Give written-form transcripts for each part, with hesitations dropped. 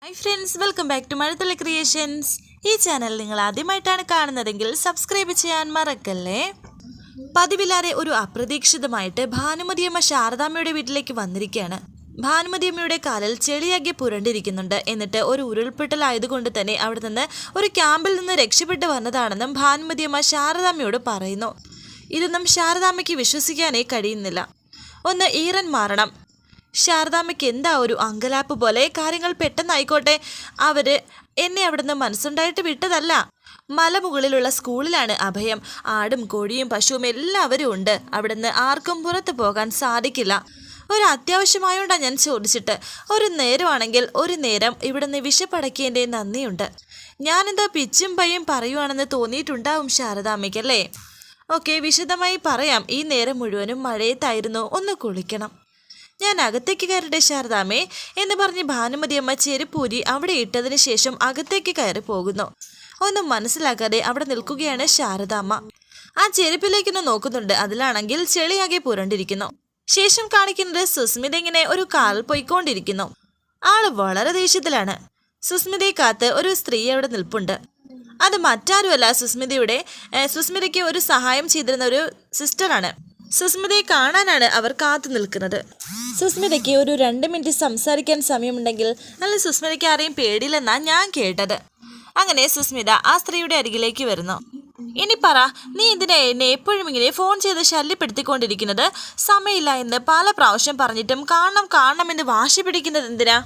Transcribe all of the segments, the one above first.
Hi friends, welcome back to Mazhathulli creations. ഈ channel നിങ്ങൾ ആദ്യമായിട്ടാണ് കാണുന്നതെങ്കിൽ സബ്സ്ക്രൈബ് ചെയ്യാൻ മറക്കല്ലേ. പതിവില്ലാതെ ഒരു അപ്രതീക്ഷിതമായിട്ട് ഭാനുമതിയമ്മ ശാരദാമ്മയുടെ വീട്ടിലേക്ക് വന്നിരിക്കുകയാണ്. ഭാനുമതിയമ്മയുടെ കാലിൽ ചെളിയാകെ പുരണ്ടിരിക്കുന്നുണ്ട്. എന്നിട്ട് ഒരു ഉരുൾപൊട്ടലായതുകൊണ്ട് തന്നെ അവിടെ നിന്ന് ഒരു ക്യാമ്പിൽ നിന്ന് രക്ഷപ്പെട്ട് വന്നതാണെന്നും ഭാനുമതിയമ്മ ശാരദാമ്മയോട് പറയുന്നു. ഇതൊന്നും ശാരദാമ്മയ്ക്ക് വിശ്വസിക്കാനേ കഴിയുന്നില്ല. ഒന്ന് ഈറൻ മാറണം. ശാരദാമ്മയ്ക്ക് എന്താ ഒരു അങ്കലാപ്പ് പോലെ. കാര്യങ്ങൾ പെട്ടെന്നായിക്കോട്ടെ, അവര് എന്നെ അവിടുന്ന് മനസ്സുണ്ടായിട്ട് വിട്ടതല്ല. മലമുകളിലുള്ള സ്കൂളിലാണ് അഭയം. ആടും കോഴിയും പശുവും എല്ലാവരും ഉണ്ട്. അവിടുന്ന് ആർക്കും പുറത്തു പോകാൻ സാധിക്കില്ല. ഒരു അത്യാവശ്യമായോണ്ടാണ് ഞാൻ ചോദിച്ചിട്ട്. ഒരു നേരമാണെങ്കിൽ ഒരു നേരം ഇവിടുന്ന് വിശപ്പടക്കിയതിൻ്റെ നന്ദിയുണ്ട്. ഞാനെന്തോ പിച്ചും പയ്യും പറയുവാണെന്ന് തോന്നിയിട്ടുണ്ടാവും ശാരദാമ്മയ്ക്കല്ലേ. ഓക്കെ, വിശദമായി പറയാം. ഈ നേരം മുഴുവനും മഴയത്തായിരുന്നു. ഒന്ന് കുളിക്കണം. ഞാൻ അകത്തേക്ക് കയറട്ടെ ശാരദാമ്മേ എന്ന് പറഞ്ഞ് ഭാനുമതിയമ്മ ചെരുപ്പൂരി അവിടെ ഇട്ടതിന് ശേഷം അകത്തേക്ക് കയറി പോകുന്നു. ഒന്നും മനസ്സിലാക്കാതെ അവിടെ നിൽക്കുകയാണ് ശാരദാമ്മ. ആ ചെരുപ്പിലേക്കൊന്ന് നോക്കുന്നുണ്ട്. അതിലാണെങ്കിൽ ചെളിയാകെ പുരണ്ടിരിക്കുന്നു. ശേഷം കാണിക്കുന്നത് സുസ്മിത ഇങ്ങനെ ഒരു കാൽ പോയിക്കൊണ്ടിരിക്കുന്നു. ആള് വളരെ ദേഷ്യത്തിലാണ്. സുസ്മിതയെ കാത്ത് ഒരു സ്ത്രീ അവിടെ നിൽപ്പുണ്ട്. അത് മറ്റാരുമല്ല, സുസ്മിതയ്ക്ക് ഒരു സഹായം ചെയ്തിരുന്ന ഒരു സിസ്റ്ററാണ്. സുസ്മിതയെ കാണാനാണ് അവർ കാത്തു നിൽക്കുന്നത്. സുസ്മിതയ്ക്ക് ഒരു 2 മിനിറ്റ് സംസാരിക്കാൻ സമയമുണ്ടെങ്കിൽ അല്ല, സുസ്മിതയ്ക്ക് ആരെയും പേടിയില്ലെന്നാ ഞാൻ കേട്ടത്. അങ്ങനെ സുസ്മിത ആ സ്ത്രീയുടെ അരികിലേക്ക് വരുന്നു. ഇനി പറ, നീ എന്തിനാ എന്നെ എപ്പോഴും ഇങ്ങനെ ഫോൺ ചെയ്ത് ശല്യപ്പെടുത്തിക്കൊണ്ടിരിക്കുന്നത്? സമയമില്ല എന്ന് പല പ്രാവശ്യം പറഞ്ഞിട്ടും കാണണമെന്ന് വാശി പിടിക്കുന്നത് എന്തിനാ?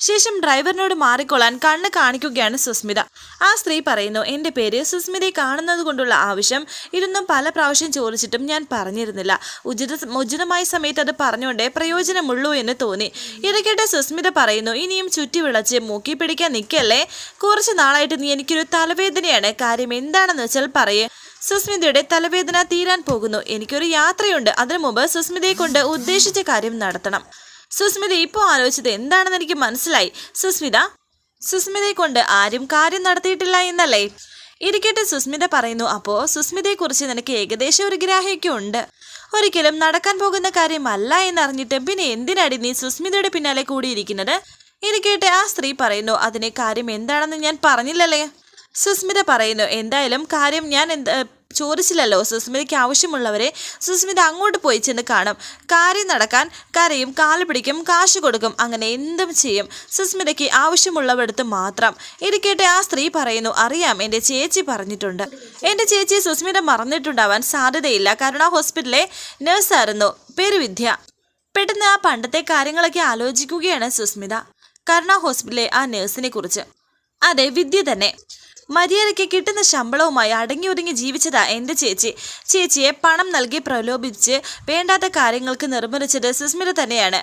ശേഷം ഡ്രൈവറിനോട് മാറിക്കൊള്ളാൻ കണ്ണ് കാണിക്കുകയാണ് സുസ്മിത. ആ സ്ത്രീ പറയുന്നു, എൻ്റെ പേര് സുസ്മിതയെ കാണുന്നത് കൊണ്ടുള്ള ആവശ്യം ഇതൊന്നും പല പ്രാവശ്യം ചോദിച്ചിട്ടും ഞാൻ പറഞ്ഞിരുന്നില്ല. ഉചിതമായ സമയത്ത് അത് പറഞ്ഞുകൊണ്ടേ പ്രയോജനമുള്ളൂ എന്ന് തോന്നി. ഇടയ്ക്കിടെ സുസ്മിത പറയുന്നു, ഇനിയും ചുറ്റി വിളച്ച് മൂക്കി പിടിക്കാൻ നിൽക്കല്ലേ. കുറച്ച് നാളായിട്ട് നീ എനിക്കൊരു തലവേദനയാണ്. കാര്യം എന്താണെന്ന് വെച്ചാൽ പറയേ. സുസ്മിതയുടെ തലവേദന തീരാൻ പോകുന്നു. എനിക്കൊരു യാത്രയുണ്ട്. അതിനു മുമ്പ് സുസ്മിതയെ കൊണ്ട് ഉദ്ദേശിച്ച കാര്യം നടത്തണം. സുസ്മിത ഇപ്പോൾ ആലോചിച്ചത് എന്താണെന്ന് എനിക്ക് മനസ്സിലായി. സുസ്മിതയെ കൊണ്ട് ആരും കാര്യം നടത്തിയിട്ടില്ല എന്നല്ലേ? ഇരിക്കട്ടെ, സുസ്മിത പറയുന്നു. അപ്പോൾ സുസ്മിതയെക്കുറിച്ച് നിനക്ക് ഏകദേശം ഒരു ഗ്രാഹ്യമൊക്കെ ഉണ്ട്. ഒരിക്കലും നടക്കാൻ പോകുന്ന കാര്യമല്ല എന്നറിഞ്ഞിട്ട് പിന്നെ എന്തിനാടി നീ സുസ്മിതയുടെ പിന്നാലെ കൂടിയിരിക്കുന്നത്? ഇരിക്കട്ടെ, ആ സ്ത്രീ പറയുന്നു, അതിനെ കാര്യം എന്താണെന്ന് ഞാൻ പറഞ്ഞില്ലല്ലേ. സുസ്മിത പറയുന്നു, എന്തായാലും കാര്യം ഞാൻ ചോദിച്ചില്ലല്ലോ. സുസ്മിതയ്ക്ക് ആവശ്യമുള്ളവരെ സുസ്മിത അങ്ങോട്ട് പോയി ചെന്ന് കാണും. കാര്യം നടക്കാൻ കരയും, കാല് പിടിക്കും, കാശ് കൊടുക്കും, അങ്ങനെ എന്തും ചെയ്യും. സുസ്മിതയ്ക്ക് ആവശ്യമുള്ളവടുത്ത് മാത്രം. ഇരിക്കട്ടെ, ആ സ്ത്രീ പറയുന്നു, അറിയാം, എൻ്റെ ചേച്ചി പറഞ്ഞിട്ടുണ്ട്. എൻ്റെ ചേച്ചി സുസ്മിത മറന്നിട്ടുണ്ടാവാൻ സാധ്യതയില്ല. കാരണം ആ ഹോസ്പിറ്റലിലെ നഴ്സായിരുന്നു. പേര് വിദ്യ. പെട്ടെന്ന് ആ പണ്ടത്തെ കാര്യങ്ങളൊക്കെ ആലോചിക്കുകയാണ് സുസ്മിത. കരുണ ഹോസ്പിറ്റലിലെ ആ നഴ്സിനെ കുറിച്ച്. അതെ, വിദ്യ തന്നെ. മര്യാദയ്ക്ക് കിട്ടുന്ന ശമ്പളവുമായി അടങ്ങി ഒതുങ്ങി ജീവിച്ചതാ എൻ്റെ ചേച്ചിയെ പണം നൽകി പ്രലോഭിപ്പിച്ച് വേണ്ടാത്ത കാര്യങ്ങൾക്ക് നിർബന്ധിച്ചത് സുസ്മിത തന്നെയാണ്.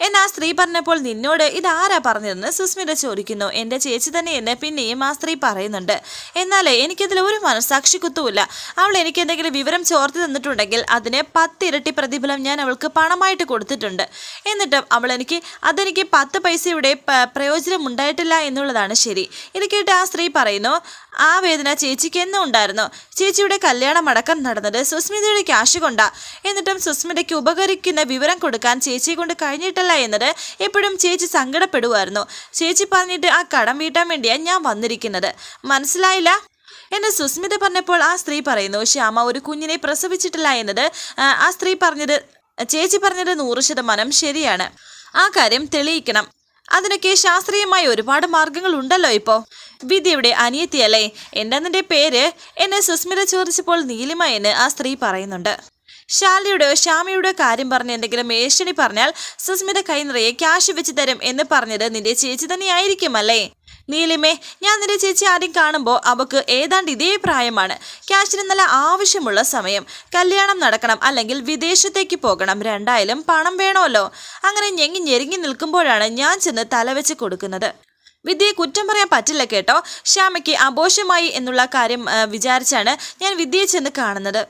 എന്നാ സ്ത്രീ പറഞ്ഞപ്പോൾ നിന്നോട് ഇതാരാ പറഞ്ഞതെന്ന് സുസ്മിത ചോദിക്കുന്നു. എൻ്റെ ചേച്ചി തന്നെയെന്ന് പിന്നെയും ആ സ്ത്രീ പറയുന്നുണ്ട്. എന്നാലേ എനിക്കതിൽ ഒരു മനസ്സാക്ഷി കുത്തുമില്ല. അവൾ എനിക്ക് എന്തെങ്കിലും വിവരം ചോർത്തി തന്നിട്ടുണ്ടെങ്കിൽ അതിന് 10 ഇരട്ടി പ്രതിഫലം ഞാൻ അവൾക്ക് പണമായിട്ട് കൊടുത്തിട്ടുണ്ട്. എന്നിട്ടും അതെനിക്ക് 10 പൈസയുടെ പ്രയോജനം ഉണ്ടായിട്ടില്ല എന്നുള്ളതാണ് ശരി. ഇത് കേട്ട് ആ സ്ത്രീ പറയുന്നു, ആ വേദന ചേച്ചിക്ക് എന്നും ഉണ്ടായിരുന്നു. ചേച്ചിയുടെ കല്യാണം അടക്കം നടന്നത് സുസ്മിതയുടെ ക്യാഷ് കൊണ്ടാ. എന്നിട്ടും സുസ്മിതയ്ക്ക് ഉപകരിക്കുന്ന വിവരം കൊടുക്കാൻ ചേച്ചിയെ കൊണ്ട് കഴിഞ്ഞിട്ടില്ല എന്നത് എപ്പോഴും ചേച്ചി സങ്കടപ്പെടുമായിരുന്നു. ചേച്ചി പറഞ്ഞിട്ട് ആ കടം വീട്ടാൻ വേണ്ടിയാണ് ഞാൻ വന്നിരിക്കുന്നത്. മനസ്സിലായില്ല എന്ന് സുസ്മിത പറഞ്ഞപ്പോൾ ആ സ്ത്രീ പറയുന്നു, ശ്യാമ ഒരു കുഞ്ഞിനെ പ്രസവിച്ചിട്ടില്ല എന്നത് ചേച്ചി പറഞ്ഞത് 100% ശരിയാണ്. ആ കാര്യം തെളിയിക്കണം. അതിനൊക്കെ ശാസ്ത്രീയമായ ഒരുപാട് മാർഗങ്ങൾ ഉണ്ടല്ലോ. ഇപ്പോൾ വിദ്യയുടെ അനിയത്തിയല്ലേ? എന്താ പേര് എന്ന് സുസ്മിത ചോദിച്ചപ്പോൾ നീലിമ എന്ന് ആ സ്ത്രീ പറയുന്നുണ്ട്. ശ്യാമയുടെ കാര്യം പറഞ്ഞ് എന്തെങ്കിലും ഏഷണി പറഞ്ഞാൽ സുസ്മിത കൈ നിറയെ ക്യാഷ് വെച്ച് തരും എന്ന് പറഞ്ഞത് നിന്റെ ചേച്ചി തന്നെ ആയിരിക്കുമല്ലേ? നീലിമേ, ഞാൻ നിന്റെ ചേച്ചി ആദ്യം കാണുമ്പോൾ അവക്ക് ഏതാണ്ട് ഇതേ പ്രായമാണ്. ക്യാഷിന് നല്ല ആവശ്യമുള്ള സമയം. കല്യാണം നടക്കണം, അല്ലെങ്കിൽ വിദേശത്തേക്ക് പോകണം. രണ്ടായാലും പണം വേണമല്ലോ. അങ്ങനെ ഞെരുങ്ങി നിൽക്കുമ്പോഴാണ് ഞാൻ ചെന്ന് തലവെച്ച് കൊടുക്കുന്നത്. വിദ്യയെ കുറ്റം പറയാൻ പറ്റില്ല കേട്ടോ. ശ്യാമയ്ക്ക് അബോഷമായി എന്നുള്ള കാര്യം വിചാരിച്ചാണ് ഞാൻ വിദ്യയെ ചെന്ന് കാണുന്നത്.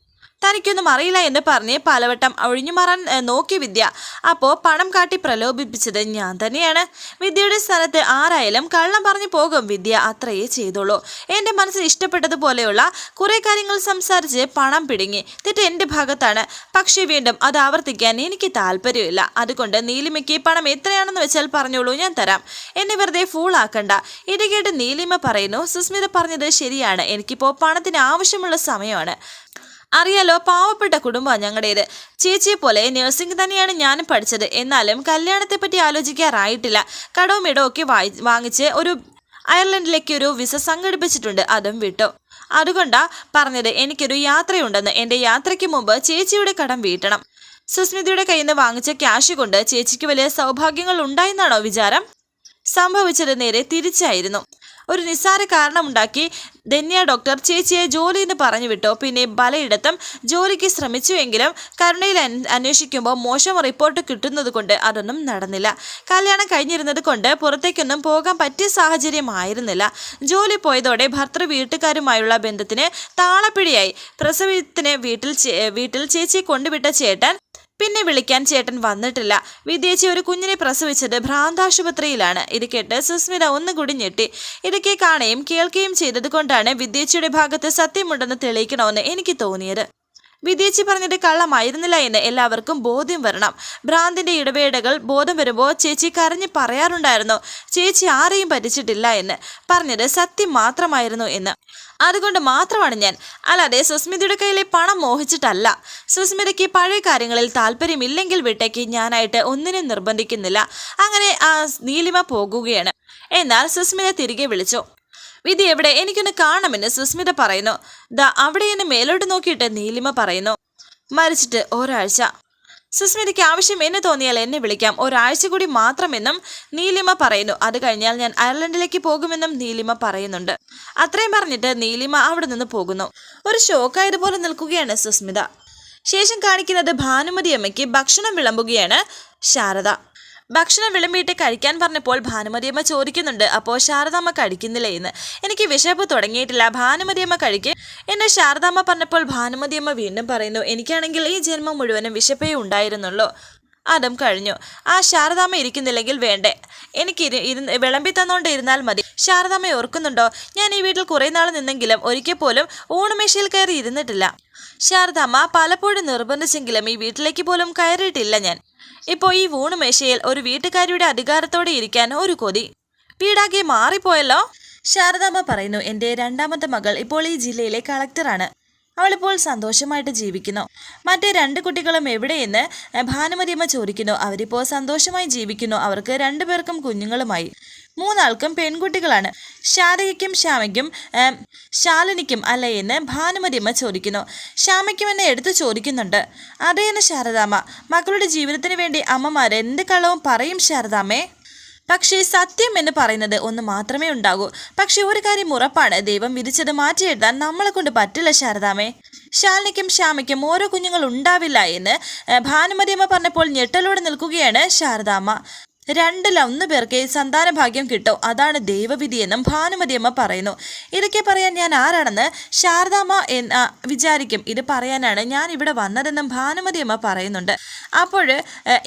തനിക്കൊന്നും അറിയില്ല എന്ന് പറഞ്ഞ് പലവട്ടം ഒഴിഞ്ഞു മാറാൻ നോക്കി വിദ്യ. അപ്പോൾ പണം കാട്ടി പ്രലോഭിപ്പിച്ചത് ഞാൻ തന്നെയാണ്. വിദ്യയുടെ സ്ഥാനത്ത് ആരായാലും കള്ളം പറഞ്ഞു പോകും. വിദ്യ അത്രയേ ചെയ്തോളൂ. എൻ്റെ മനസ്സിന് ഇഷ്ടപ്പെട്ടതുപോലെയുള്ള കുറേ കാര്യങ്ങൾ സംസാരിച്ച് പണം പിടുങ്ങി. തെറ്റ് എൻ്റെ ഭാഗത്താണ്. പക്ഷേ വീണ്ടും അത് ആവർത്തിക്കാൻ എനിക്ക് താല്പര്യമില്ല. അതുകൊണ്ട് നീലിമയ്ക്ക് പണം എത്രയാണെന്ന് വെച്ചാൽ പറഞ്ഞോളൂ, ഞാൻ തരാം. എന്നെ വെറുതെ ഫൂളാക്കണ്ട. ഇത് കേട്ട് നീലിമ പറയുന്നു, സുസ്മിത പറഞ്ഞത് ശരിയാണ്. എനിക്കിപ്പോൾ പണത്തിന് ആവശ്യമുള്ള സമയമാണ്. അറിയാലോ, പാവപ്പെട്ട കുടുംബമാണ് ഞങ്ങളുടേത്. ചേച്ചിയെ പോലെ നഴ്സിംഗ് തന്നെയാണ് ഞാനും പഠിച്ചത്. എന്നാലും കല്യാണത്തെപ്പറ്റി ആലോചിക്കാറായിട്ടില്ല. കടവും ഇടവും ഒക്കെ വാങ്ങിച്ച് ഒരു അയർലൻഡിലേക്ക് ഒരു വിസ സംഘടിപ്പിച്ചിട്ടുണ്ട്. അതും വിട്ടു. അതുകൊണ്ടാ പറഞ്ഞത് എനിക്കൊരു യാത്രയുണ്ടെന്ന്. എൻ്റെ യാത്രയ്ക്ക് മുമ്പ് ചേച്ചിയുടെ കടം വീട്ടണം. സുസ്മിതയുടെ കയ്യിൽ നിന്ന് വാങ്ങിച്ച ക്യാഷ് കൊണ്ട് ചേച്ചിക്ക് വലിയ സൗഭാഗ്യങ്ങൾ ഉണ്ടായെന്നാണോ വിചാരം? സംഭവിച്ചത് നേരെ തിരിച്ചായിരുന്നു. ഒരു നിസ്സാര കാരണമുണ്ടാക്കി ധന്യ ഡോക്ടർ ചേച്ചിയെ ജോലിയെന്ന് പറഞ്ഞു വിട്ടു. പിന്നെ പലയിടത്തും ജോലിക്ക് ശ്രമിച്ചുവെങ്കിലും കരുണയിൽ അന്വേഷിക്കുമ്പോൾ മോശം റിപ്പോർട്ട് കിട്ടുന്നത് കൊണ്ട് അതൊന്നും നടന്നില്ല. കല്യാണം കഴിഞ്ഞിരുന്നത് കൊണ്ട് പുറത്തേക്കൊന്നും പോകാൻ പറ്റിയ സാഹചര്യമായിരുന്നില്ല. ജോലി പോയതോടെ ഭർത്തൃ വീട്ടുകാരുമായുള്ള ബന്ധത്തിന് താളപ്പിടിയായി. പ്രസവത്തിന് വീട്ടിൽ ചേച്ചിയെ കൊണ്ടുവിട്ട ചേട്ടൻ പിന്നെ വിളിക്കാൻ ചേട്ടൻ വന്നിട്ടില്ല. വിദ്യേച്ചി ഒരു കുഞ്ഞിനെ പ്രസവിച്ചത് ഭ്രാന്താശുപത്രിയിലാണ്. ഇത് കേട്ട് സുസ്മിത ഒന്നുകൂടി ഞെട്ടി. ഇതൊക്കെ കാണുകയും കേൾക്കുകയും ചെയ്തത് കൊണ്ടാണ് വിദ്യേച്ചിയുടെ ഭാഗത്ത് സത്യമുണ്ടെന്ന് തെളിയിക്കണമെന്ന് എനിക്ക് തോന്നിയത്. വിദ്യേച്ചി പറഞ്ഞത് കള്ളമായിരുന്നില്ല എന്ന് എല്ലാവർക്കും ബോധ്യം വരണം. ഭ്രാന്തിൻ്റെ ഇടവേളകൾ ബോധം വരുമ്പോൾ ചേച്ചി കരഞ്ഞ് പറയാറുണ്ടായിരുന്നു, ചേച്ചി ആരെയും പറ്റിച്ചിട്ടില്ല എന്ന്. പറഞ്ഞത് സത്യം മാത്രമായിരുന്നു എന്ന്. അതുകൊണ്ട് മാത്രമാണ് ഞാൻ, അല്ലാതെ സുസ്മിതയുടെ കയ്യിലെ പണം മോഹിച്ചിട്ടല്ല. സുസ്മിതയ്ക്ക് പഴയ കാര്യങ്ങളിൽ താല്പര്യമില്ലെങ്കിൽ വിട്ടേക്ക്, ഞാനായിട്ട് ഒന്നിനും നിർബന്ധിക്കുന്നില്ല. അങ്ങനെ ആ നീലിമ പോകുകയാണ്. എന്നാൽ സുസ്മിത തിരികെ വിളിച്ചു. വിധി എവിടെ? എനിക്കൊന്ന് കാണണമെന്ന് സുസ്മിത പറയുന്നു. ദാ അവിടെ നിന്ന് മേലോട്ട് നോക്കിയിട്ട് നീലിമ പറയുന്നു, മരിച്ചിട്ട് ഒരാഴ്ച. സുസ്മിതയ്ക്ക് ആവശ്യം എന്ന് തോന്നിയാൽ എന്നെ വിളിക്കാം, ഒരാഴ്ച കൂടി മാത്രമെന്നും നീലിമ പറയുന്നു. അത് കഴിഞ്ഞാൽ ഞാൻ അയർലൻഡിലേക്ക് പോകുമെന്നും നീലിമ പറയുന്നുണ്ട്. അത്രയും പറഞ്ഞിട്ട് നീലിമ അവിടെ നിന്ന് പോകുന്നു. ഒരു ഷോക്കായതുപോലെ നിൽക്കുകയാണ് സുസ്മിത. ശേഷം കാണിക്കുന്നത് ഭാനുമതി അമ്മയ്ക്ക് ഭക്ഷണം വിളമ്പുകയാണ് ശാരദ. ഭക്ഷണം വിളമ്പിയിട്ട് കഴിക്കാൻ പറഞ്ഞപ്പോൾ ഭാനുമതിയമ്മ ചോദിക്കുന്നുണ്ട്, അപ്പോൾ ശാരദാമ്മ കഴിക്കുന്നില്ല എന്ന്. എനിക്ക് വിശപ്പ് തുടങ്ങിയിട്ടില്ല, ഭാനുമതിയമ്മ കഴിക്ക് എന്ന് ശാരദാമ്മ പറഞ്ഞപ്പോൾ ഭാനുമതിയമ്മ വീണ്ടും പറയുന്നു, എനിക്കാണെങ്കിൽ ഈ ജന്മം മുഴുവനും വിശപ്പേ ഉണ്ടായിരുന്നുള്ളൂ. അതും കഴിഞ്ഞു. ആ ശാരദാമ്മ ഇരിക്കുന്നില്ലെങ്കിൽ വേണ്ടേ, എനിക്ക് വിളമ്പി തന്നോണ്ട് ഇരുന്നാൽ മതി. ശാരദാമ്മ ഓർക്കുന്നുണ്ടോ, ഞാൻ ഈ വീട്ടിൽ കുറേ നാൾ നിന്നെങ്കിലും ഒരിക്കൽ പോലും ഊണുമേശയിൽ കയറി ഇരുന്നിട്ടില്ല. ശാരദാമ്മ പലപ്പോഴും നിർബന്ധിച്ചെങ്കിലും ഈ വീട്ടിലേക്ക് പോലും കയറിയിട്ടില്ല ഞാൻ. ഇപ്പോൾ ഈ ഊണുമേശയിൽ ഒരു വീട്ടുകാരിയുടെ അധികാരത്തോടെ ഇരിക്കാൻ ഒരു കൊതി. വീടാകെ മാറിപ്പോയല്ലോ. ശാരദാമ്മ പറയുന്നു, എൻ്റെ രണ്ടാമത്തെ മകൾ ഇപ്പോൾ ഈ ജില്ലയിലെ കളക്ടറാണ്. അവളിപ്പോൾ സന്തോഷമായിട്ട് ജീവിക്കുന്നു. മറ്റേ 2 കുട്ടികളും എവിടെയെന്ന് ഭാനുമതിയമ്മ ചോദിക്കുന്നു. അവരിപ്പോൾ സന്തോഷമായി ജീവിക്കുന്നു. അവർക്ക് 2 പേർക്കും കുഞ്ഞുങ്ങളുമായി. 3 ആൾക്കും പെൺകുട്ടികളാണ്. ശാരദയ്ക്കും ശാലിനിക്കും അല്ല എന്ന് ഭാനുമതിയമ്മ ചോദിക്കുന്നു. ശ്യാമയ്ക്കും എന്നെ എടുത്തു ചോദിക്കുന്നുണ്ട്. അതേന്ന് ശാരദാമ്മ. മക്കളുടെ ജീവിതത്തിന് വേണ്ടി അമ്മമാർ എന്ത് കള്ളവും പറയും ശാരദാമ്മേ. പക്ഷേ സത്യം എന്ന് പറയുന്നത് ഒന്ന് മാത്രമേ ഉണ്ടാകൂ. പക്ഷെ ഒരു കാര്യം ഉറപ്പാണ്, ദൈവം വിധിച്ചത് മാറ്റിയെഴുതാൻ നമ്മളെ കൊണ്ട് പറ്റില്ല ശാരദാമ്മേ. ശാലിനിക്കും ശ്യാമയ്ക്കും ഓരോ കുഞ്ഞുങ്ങൾ ഉണ്ടാവില്ല എന്ന് ഭാനുമതിയമ്മ പറഞ്ഞപ്പോൾ ഞെട്ടലോടെ നിൽക്കുകയാണ് ശാരദാമ്മ. 2 പേർക്ക് സന്താന ഭാഗ്യം കിട്ടും, അതാണ് ദൈവവിധിയെന്നും ഭാനുമതിയമ്മ പറയുന്നു. ഇതൊക്കെ പറയാൻ ഞാൻ ആരാണെന്ന് ശാരദാമ്മ വിചാരിക്കും. ഇത് പറയാനാണ് ഞാൻ ഇവിടെ വന്നതെന്നും ഭാനുമതിയമ്മ പറയുന്നുണ്ട്. അപ്പോൾ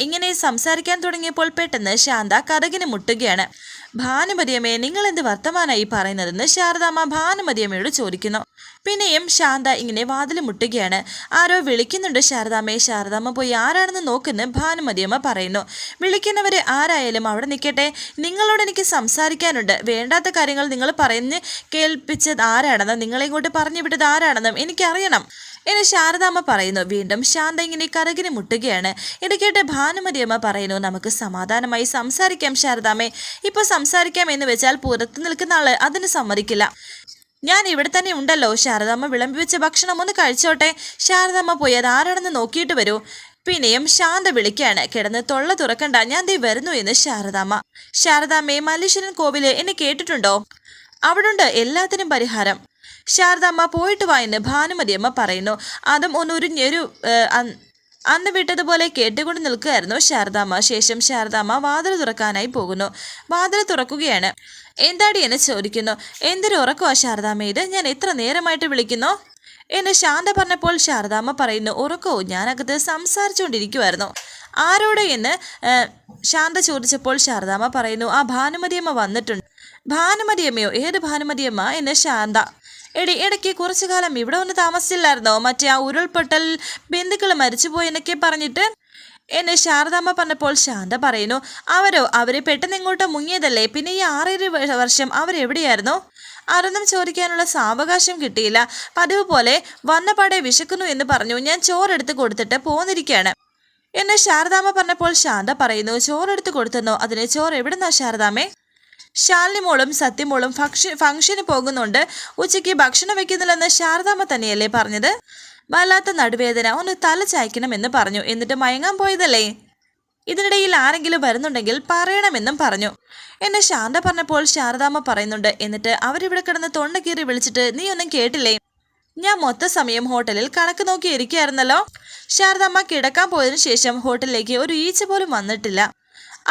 ഇങ്ങനെ സംസാരിക്കാൻ തുടങ്ങിയപ്പോൾ പെട്ടെന്ന് ശാന്ത കതകിന് മുട്ടുകയാണ്. ഭാനുമതിയമ്മയെ നിങ്ങൾ എന്ത് വർത്തമാനമായി പറയുന്നതെന്ന് ശാരദാമ്മ ഭാനുമതിയമ്മയോട് ചോദിക്കുന്നു. പിന്നെയും ശാന്ത ഇങ്ങനെ വാതിൽ മുട്ടുകയാണ്. ആരോ വിളിക്കുന്നുണ്ട് ശാരദാമ്മയെ. ശാരദാമ്മ പോയി ആരാണെന്ന് നോക്കുന്ന് ഭാനുമതിയമ്മ പറയുന്നു. വിളിക്കുന്നവരെ ആരായാലും അവിടെ നിൽക്കട്ടെ, നിങ്ങളോട് എനിക്ക് സംസാരിക്കാനുണ്ട്. വേണ്ടാത്ത കാര്യങ്ങൾ നിങ്ങൾ പറഞ്ഞ് കേൾപ്പിച്ചത് ആരാണെന്നും നിങ്ങളെ ഇങ്ങോട്ട് പറഞ്ഞു വിട്ടത് ആരാണെന്നും എനിക്കറിയണം എന്ന് ശാരദാമ്മ പറയുന്നു. വീണ്ടും ശാന്ത ഇങ്ങനെ കരകിന് മുട്ടുകയാണ്. ഇത് കേട്ട് ഭാനുമതിയമ്മ പറയുന്നു, നമുക്ക് സമാധാനമായി സംസാരിക്കാം ശാരദാമ്മേ. ഇപ്പോൾ സംസാരിക്കാം എന്ന് വെച്ചാൽ പുറത്ത് നിൽക്കുന്ന ആള് അതിന് സമ്മതിക്കില്ല. ഞാൻ ഇവിടെ തന്നെ ഉണ്ടല്ലോ. ശാരദാമ്മ വിളമ്പി വെച്ച ഭക്ഷണം ഒന്ന് കഴിച്ചോട്ടെ. ശാരദാമ്മ പോയി അത് ആരാണെന്ന് നോക്കിയിട്ട് വരൂ. പിന്നെയും ശാന്ത വിളിക്കാണ്, കിടന്ന് തൊള്ള തുറക്കണ്ട, ഞാൻ ദേ വരുന്നു എന്ന് ശാരദാമ്മ. ശാരദാമ്മേ, മല്ലീശ്വരൻ കോവില് എന്നെ കേട്ടിട്ടുണ്ടോ? അവിടുണ്ട് എല്ലാത്തിനും പരിഹാരം. ശാരദാമ്മ പോയിട്ട് വാ എന്ന് ഭാനുമതിയമ്മ പറയുന്നു. അതും ഒന്നുരുഞ്ഞൊരു അന്ന് വിട്ടതുപോലെ കേട്ടുകൊണ്ട് നിൽക്കുകയായിരുന്നു ശാരദാമ്മ. ശേഷം ശാരദാമ്മ വാതിൽ തുറക്കാനായി പോകുന്നു. വാതിൽ തുറക്കുകയാണ്. എന്താടി എന്ന് ചോദിക്കുന്നു. എന്തൊരു ഉറക്കമാ ശാരദാമ്മ ഇത്? ഞാൻ എത്ര നേരമായിട്ട് വിളിക്കുന്നു. എന്ന് ശാന്ത പറഞ്ഞപ്പോൾ ശാരദാമ്മ പറയുന്നു, ഉറക്കോ? ഞാനകത്ത് സംസാരിച്ചുകൊണ്ടിരിക്കുമായിരുന്നു. ആരോട് എന്ന് ശാന്ത ചോദിച്ചപ്പോൾ ശാരദാമ്മ പറയുന്നു, ആ ഭാനുമതിയമ്മ വന്നിട്ടുണ്ട്. ഭാനുമതിയമ്മയോ? ഏത് ഭാനുമതിയമ്മ എന്ന് ശാന്ത. എടി, ഇടയ്ക്ക് കുറച്ചു കാലം ഇവിടെ ഒന്ന് താമസിച്ചില്ലായിരുന്നോ? മറ്റേ ആ ഉരുൾപൊട്ടൽ ബന്ധുക്കൾ മരിച്ചുപോയെന്നൊക്കെ പറഞ്ഞിട്ട് എന്നെ ശാരദാമ്മ പറഞ്ഞപ്പോൾ ശാന്ത പറയുന്നു, അവര് പെട്ടെന്ന് ഇങ്ങോട്ട് മുങ്ങിയതല്ലേ? പിന്നെ ഈ 6-7 വർഷം അവരെവിടെയായിരുന്നു? അതൊന്നും ചോദിക്കാനുള്ള സാവകാശം കിട്ടിയില്ല. പതിവ് പോലെ വന്നപാടെ വിശക്കുന്നു എന്ന് പറഞ്ഞു ഞാൻ ചോറെടുത്ത് കൊടുത്തിട്ട് പോന്നിരിക്കുകയാണ് എന്നെ ശാരദാമ്മ പറഞ്ഞപ്പോൾ ശാന്ത പറയുന്നു, ചോറെടുത്ത് കൊടുത്തെന്നോ? അതിന് ചോറ് എവിടുന്നാ ശാരദാമ്മേ? ശാലിനിമോളും സത്യമോളും ഫംഗ്ഷന് പോകുന്നുണ്ട്, ഉച്ചയ്ക്ക് ഭക്ഷണം വെക്കുന്നില്ലെന്ന് ശാരദാമ്മ തന്നെയല്ലേ പറഞ്ഞത്? വല്ലാത്ത നടുവേദന, ഒന്ന് തല ചായ്ക്കണമെന്ന് പറഞ്ഞു, എന്നിട്ട് മയങ്ങാൻ പോയതല്ലേ? ഇതിനിടയിൽ ആരെങ്കിലും വരുന്നുണ്ടെങ്കിൽ പറയണമെന്നും പറഞ്ഞു എന്നെ ശാന്ത പറഞ്ഞപ്പോൾ ശാരദാമ്മ പറയുന്നുണ്ട്, എന്നിട്ട് അവരിവിടെ കിടന്ന് തൊണ്ട കീറി വിളിച്ചിട്ട് നീ ഒന്നും കേട്ടില്ലേ? ഞാൻ മൊത്ത സമയം ഹോട്ടലിൽ കണക്ക് നോക്കി ഇരിക്കുകയായിരുന്നല്ലോ. ശാരദാമ്മ കിടക്കാൻ പോയതിനു ശേഷം ഹോട്ടലിലേക്ക് ഒരു ഈച്ച പോലും വന്നിട്ടില്ല.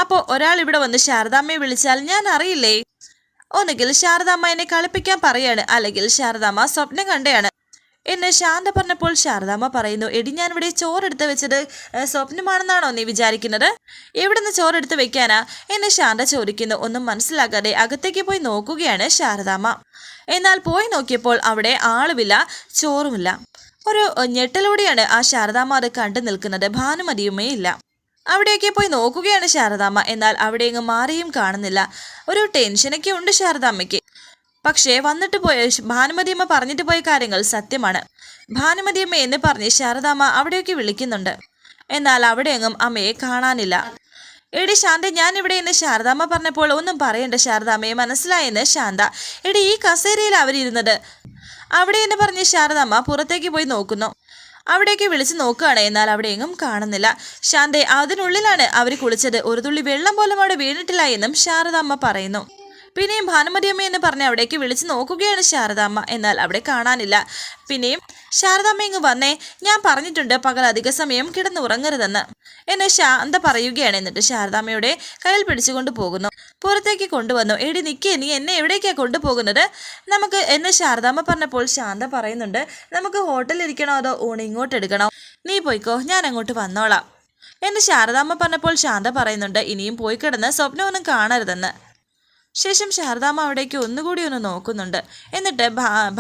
അപ്പോൾ ഒരാൾ ഇവിടെ വന്ന് ശാരദാമ്മയെ വിളിച്ചാൽ ഞാൻ അറിയില്ലേ? ഒന്നുകിൽ ശാരദാമ്മ എന്നെ കളിപ്പിക്കാൻ പറയാണ്, അല്ലെങ്കിൽ ശാരദാമ്മ സ്വപ്നം കണ്ടയാണ് എന്നെ ശാന്ത പറഞ്ഞപ്പോൾ ശാരദാമ്മ പറയുന്നു, എടി, ഞാനിവിടെ ചോറെടുത്ത് വെച്ചത് സ്വപ്നമാണെന്നാണോ നീ വിചാരിക്കുന്നത്? എവിടുന്ന് ചോറെടുത്ത് വെക്കാനാ എന്നെ ശാന്ത ചോദിക്കുന്നു. ഒന്നും മനസ്സിലാക്കാതെ അകത്തേക്ക് പോയി നോക്കുകയാണ് ശാരദാമ്മ. എന്നാൽ പോയി നോക്കിയപ്പോൾ അവിടെ ആളുമില്ല, ചോറുമില്ല. ഒരു ഞെട്ടലോടെയാണ് ആ ശാരദാമ്മ അത് കണ്ടു നിൽക്കുന്നത്. ഭാനുമതിയുമേ ഇല്ല. അവിടേക്ക് പോയി നോക്കുകയാണ് ശാരദാമ്മ. എന്നാൽ അവിടെ എങ്ങും മാറിയും കാണുന്നില്ല. ഒരു ടെൻഷനൊക്കെ ഉണ്ട് ശാരദാമ്മയ്ക്ക്. പക്ഷേ വന്നിട്ട് പോയ ഭാനുമതിയമ്മ പറഞ്ഞിട്ട് പോയ കാര്യങ്ങൾ സത്യമാണ്. ഭാനുമതിയമ്മ എന്ന് പറഞ്ഞ് ശാരദാമ്മ അവിടെയൊക്കെ വിളിക്കുന്നുണ്ട്. എന്നാൽ അവിടെയെങ്ങും അമ്മയെ കാണാനില്ല. എടി ശാന്ത, ഞാനിവിടെ എന്ന് ശാരദാമ്മ പറഞ്ഞപ്പോൾ ഒന്നും പറയണ്ട ശാരദാമ്മയെ, മനസ്സിലായെന്ന് ശാന്ത. എടി, ഈ കസേരയിൽ അവരിരുന്നത് അവിടെ എന്ന് പറഞ്ഞ് ശാരദാമ്മ പുറത്തേക്ക് പോയി നോക്കുന്നു. അവിടേക്ക് വിളിച്ച് നോക്കുകയാണ്. എന്നാൽ അവിടെ എങ്ങും കാണുന്നില്ല. ശാന്തെ, അതിനുള്ളിലാണ് അവർ കുളിച്ചത്. ഒരു തുള്ളി വെള്ളം പോലും അവിടെ വീണിട്ടില്ല എന്നും ശാരദാമ്മ പറയുന്നു. പിന്നെയും ഭാനുമതിയമ്മ എന്ന് പറഞ്ഞ് അവിടേക്ക് വിളിച്ച് നോക്കുകയാണ് ശാരദാമ്മ. എന്നാൽ അവിടെ കാണാനില്ല. പിന്നെയും ശാരദാമ്മ ഇങ്ങ് വന്നേ, ഞാൻ പറഞ്ഞിട്ടുണ്ട് പകൽ അധിക സമയം കിടന്നുറങ്ങരുതെന്ന് എന്നെ ശാന്ത പറയുകയാണ്. എന്നിട്ട് ശാരദാമ്മയുടെ കയ്യിൽ പിടിച്ചുകൊണ്ട് പോകുന്നു. പുറത്തേക്ക് കൊണ്ടുവന്നു. എടി നിൽക്കേ, നീ എന്നെ എവിടേക്കാണ് കൊണ്ടുപോകുന്നത്? നമുക്ക് എന്നെ ശാരദാമ്മ പറഞ്ഞപ്പോൾ ശാന്ത പറയുന്നുണ്ട്, നമുക്ക് ഹോട്ടലിൽ ഇരിക്കണോ അതോ ഊണ് ഇങ്ങോട്ട് എടുക്കണോ? നീ പോയിക്കോ, ഞാൻ അങ്ങോട്ട് വന്നോളാം എന്ന് ശാരദാമ്മ പറഞ്ഞപ്പോൾ ശാന്ത പറയുന്നുണ്ട്, ഇനിയും പോയി കിടന്ന് സ്വപ്നമൊന്നും കാണരുതെന്ന്. ശേഷം ശാരദാമ്മ അവിടേക്ക് ഒന്നുകൂടി ഒന്ന് നോക്കുന്നുണ്ട്. എന്നിട്ട്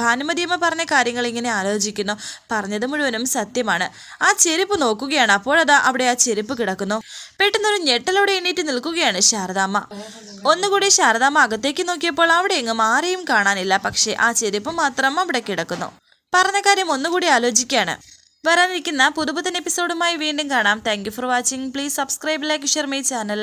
ഭാനുമതിയമ്മ പറഞ്ഞ കാര്യങ്ങൾ ഇങ്ങനെ ആലോചിക്കുന്നു. പറഞ്ഞത് മുഴുവനും സത്യമാണ്. ആ ചെരുപ്പ് നോക്കുകയാണ്. അപ്പോഴതാ അവിടെ ആ ചെരുപ്പ് കിടക്കുന്നു. പെട്ടെന്നൊരു ഞെട്ടലോടെ എണീറ്റ് നിൽക്കുകയാണ് ശാരദാമ്മ. ഒന്നുകൂടി ശാരദാമ്മ അകത്തേക്ക് നോക്കിയപ്പോൾ അവിടെ എങ്ങും ആരെയും കാണാനില്ല. പക്ഷേ ആ ചെരുപ്പ് മാത്രം അവിടെ കിടക്കുന്നു. പറഞ്ഞ കാര്യം ഒന്നുകൂടി ആലോചിക്കുകയാണ്. വരാനിരിക്കുന്ന പുതുപുത്തൻ എപ്പിസോഡുമായി വീണ്ടും കാണാം. Thank you for watching. Please subscribe, like, share my channel.